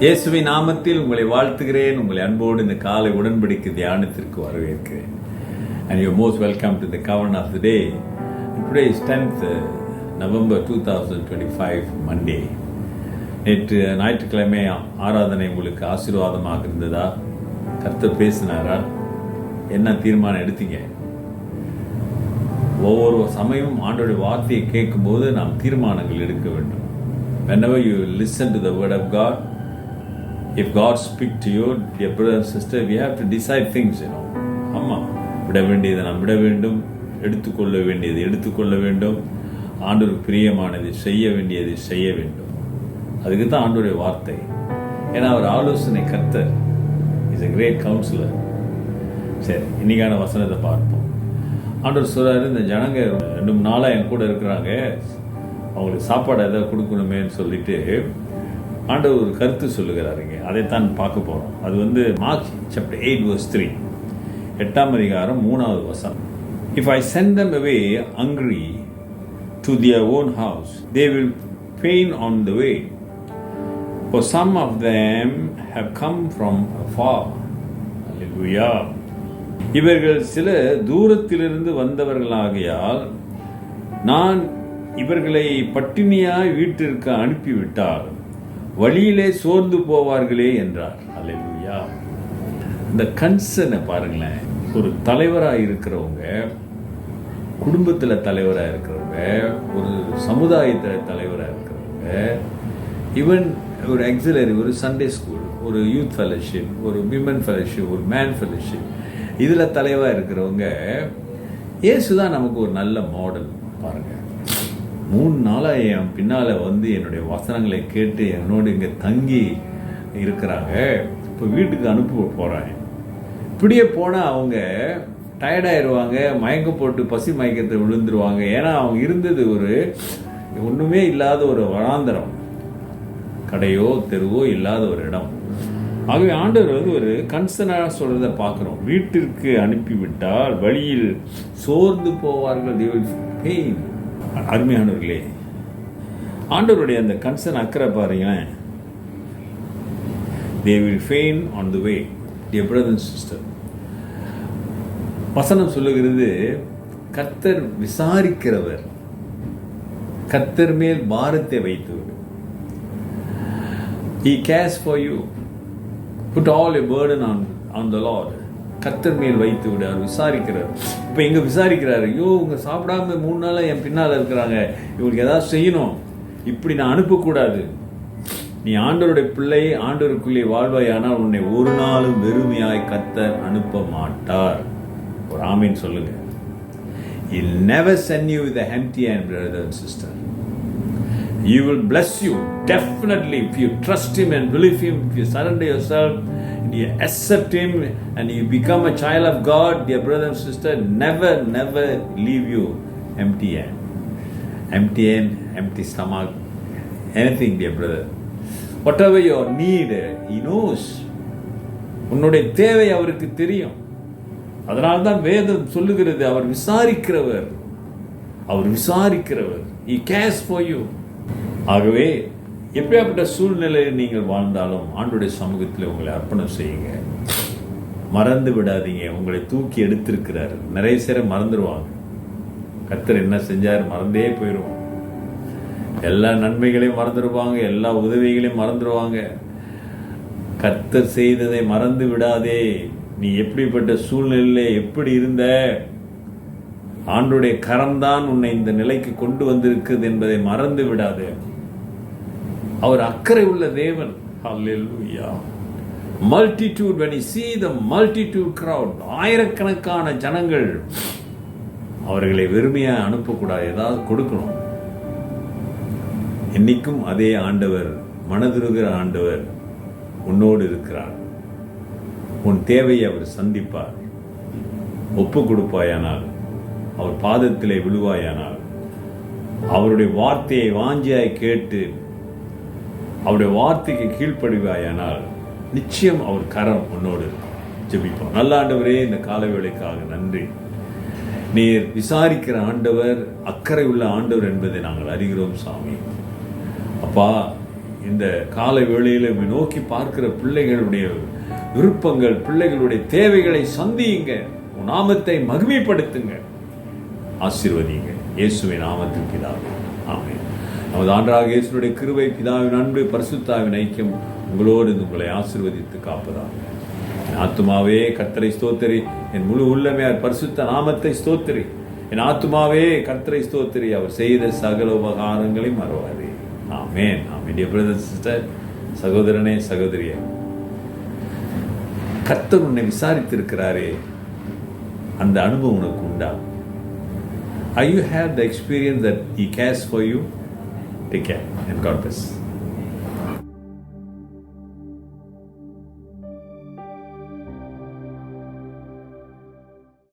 இயேசுவின் நாமத்தில் உங்களை வாழ்த்துகிறேன். உங்களை அன்போடு இந்த காலை உடன்படிக்கை தியானத்திற்கு வரவேற்கிறேன். And you're most welcome to the Covenant of the Day. And today is 10th November 2025 Monday. நேற்று ஞாயிற்றுக்கிழமை ஆராதனை உங்களுக்கு ஆசீர்வாதமாக இருந்ததா? கர்த்தர் பேசினாரா? என்ன தீர்மானம் எடுத்தீங்க? ஒவ்வொரு சமயம் ஆண்டோடைய வார்த்தையை கேட்கும்போது நாம் தீர்மானங்கள் எடுக்க வேண்டும். Whenever you listen to the word of God, if God speak to you, dear brother and sister, we have to decide things, ஆமா, விட வேண்டியதை நாம் விட வேண்டும், எடுத்துக்கொள்ள வேண்டியது எடுத்துக்கொள்ள வேண்டும், ஆண்டவருக்கு பிரியமானது செய்ய வேண்டியது செய்ய வேண்டும். அதுக்கு தான் ஆண்டவருடைய வார்த்தை. ஏன்னா அவர் ஆலோசனை கர்த்தர், இஸ் a great counselor. சரி, இன்னைக்கான வசனத்தை பார்ப்போம். ஆண்டவர் சொல்றாரு, இந்த ஜனங்க 2 நாளாக என் கூட இருக்கிறாங்க, அவங்களுக்கு சாப்பாடு எதாவது கொடுக்கணுமேன்னு சொல்லிட்டு ஆண்டவர் ஒரு கருத்து சொல்லுகிறாருங்க. அதைத்தான் பார்க்க போகிறோம். அது மார்க் chapter 8 verse 3, 8ஆம் அதிகாரம் 3வது வசனம். If I send them away hungry to their own house, they will faint on the way, for some of them have come from afar. Hallelujah. இவர்கள் சில தூரத்திலிருந்து வந்தவர்களாகையால் நான் இவர்களை பட்டினியாய் வீட்டிற்கு அனுப்பிவிட்டால் வழியிலே சோர்ந்து போவார்களே என்றார். அல்லேலூயா. இந்த கன்சர்னை பாருங்களேன். ஒரு தலைவராக இருக்கிறவங்க, குடும்பத்தில் தலைவராக இருக்கிறவங்க, ஒரு சமுதாயத்தில் தலைவராக இருக்கிறவங்க, ஈவன் ஒரு எக்ஸிலரி, ஒரு சண்டே ஸ்கூல், ஒரு யூத் ஃபெலோஷிப், ஒரு விமன் ஃபெலோஷிப், ஒரு மேன் ஃபெலோஷிப், இதில் தலைவராக இருக்கிறவங்க, இயேசு தான் நமக்கு ஒரு நல்ல மாடல். பாருங்கள், 3 நாளாக என் பின்னால் என்னுடைய வசனங்களை கேட்டு என்னோடு இங்கே தங்கி இருக்கிறாங்க. இப்போ வீட்டுக்கு அனுப்ப போகிறாங்க. இப்படியே போனால் அவங்க டயர்டாயிருவாங்க, மயக்கம் போட்டு பசி மயக்கத்தை விழுந்துருவாங்க. ஏன்னா அவங்க இருந்தது ஒன்றுமே இல்லாத ஒரு வனாந்தரம், கடையோ தெருவோ இல்லாத ஒரு இடம். ஆகவே ஆண்டவர் ஒரு கன்சர்னாக சொல்கிறத பார்க்குறோம். வீட்டிற்கு அனுப்பிவிட்டால் வழியில் சோர்ந்து போவார்கள். அருமையானவர்களே, ஆண்டவருடைய அந்த கன்சர்ன் அக்கறை பாருங்களேன். They will faint on the way. Dear brother and sister, வசனம் சொல்லுகிறது, கர்த்தர் விசாரிக்கிறவர், கர்த்தர் மேல் பாரத்தை வைத்துவிடு. He cares for you. Put all your burden on the Lord. கர்த்தர் மேல் வைத்து விட அவர் விசாரிக்கிறார். இப்போ எங்கே விசாரிக்கிறாரு? ஐயோ, இவங்க சாப்பிடாம 3 நாளாக என் பின்னால் இருக்கிறாங்க, இவங்களுக்கு ஏதாவது செய்யணும், இப்படி நான் அனுப்பக்கூடாது. நீ ஆண்டவருடைய பிள்ளை, ஆண்டவருக்குள்ளே வாழ்வாயானால் உன்னை ஒரு நாளும் வெறுமையாய் கர்த்தர் அனுப்ப மாட்டார். ஒரு ஆமீன் சொல்லுங்க. He'll never send you with an empty hand, brother and sister. He will bless you definitely if you trust him and believe him, if you surrender yourself, you accept him and you become a child of God. Dear brother and sister, never leave you empty hand, empty stomach, anything. Dear brother, whatever your need, he knows. உன்னுடைய தேவை அவருக்கு தெரியும். அதனால்தான் வேதம் சொல்லுகிறது, அவர் விசாரிக்கிறவர், he cares for you. ஆகவே எப்படியாப்பட்ட சூழ்நிலையில் நீங்கள் வாழ்ந்தாலும் ஆண்டவருடைய சமூகத்தில் உங்களை அர்ப்பணம் செய்யுங்க. மறந்து விடாதீங்க, உங்களை தூக்கி எடுத்திருக்கிறார். நிறைய பேரை மறந்துடுவாங்க. கர்த்தர் என்ன செஞ்சார் மறந்தே போயிடுவாங்க. எல்லா நன்மைகளையும் மறந்துடுவாங்க, எல்லா உதவிகளையும் மறந்துடுவாங்க. கர்த்தர் செய்ததை மறந்து விடாதே. நீ எப்படிப்பட்ட சூழ்நிலையில எப்படி இருந்த, ஆண்டவருடைய கரம்தான் உன்னை இந்த நிலைக்கு கொண்டு வந்திருக்குது என்பதை மறந்து விடாதே. அவர் அக்கறை உள்ள தேவன். Hallelujah. Multitude, when you see the multitude crowd, ஆயிரக்கணக்கான ஜனங்கள், அவர்களை வெறுமையா அனுப்பக்கூடாது, ஏதாவது கொடுக்கணும். இன்னைக்கும் அதே ஆண்டவர், மனதுருகிற ஆண்டவர் உன்னோடு இருக்கிறார். உன் தேவையை அவர் சந்திப்பார். ஒப்பு கொடுப்பாயானால், அவர் பாதத்திலே விழுவாயானால், அவருடைய வார்த்தையை வாஞ்சியாய் கேட்டு அவருடைய வார்த்தைக்கு கீழ்ப்படிவாயானால் நிச்சயம் அவர் கரம் உன்னோடு இருக்கும். ஜெபிப்போம். நல்ல ஆண்டவரே, இந்த கால வேளைக்காக நன்றி. நீர் விசாரிக்கிற ஆண்டவர், அக்கறை உள்ள ஆண்டவர் என்பதை நாங்கள் அறிகிறோம் சாமி. அப்பா, இந்த காலை வேளையில நோக்கி பார்க்கிற பிள்ளைகளுடைய விருப்பங்கள், பிள்ளைகளுடைய தேவைகளை சந்தியுங்க. உன் நாமத்தை மகிமைப்படுத்துங்க, ஆசீர்வதிங்க. இயேசுவின் நாமத்தில் பிதாவே, ஆமென். நமது ஆண்டவராகிய இயேசுவுடைய கிருபை, பிதாவின் அன்பு, பரிசுத்தாவின் ஐக்கியம் உங்களோடு உங்களை ஆசீர்வதித்து காப்பதாக. என் ஆத்துமாவே கர்த்தரை ஸ்தோத்திரி, என் முழு உள்ளமே பரிசுத்த நாமத்தை ஸ்தோத்திரி. என் ஆத்துமாவே கர்த்தரை ஸ்தோத்திரி, அவர் செய்த சகல உபகாரங்களையும் மறவாதே. ஆமென். ஆமென். டியர் பிரதர் சிஸ்டர், சகோதரனே சகோதரியே, கர்த்தர் உன்னை விசாரித்திருக்கிறாரே, அந்த அனுபவம் உனக்கு உண்டா? Are you have the experience that he cares for you? Take care and God bless.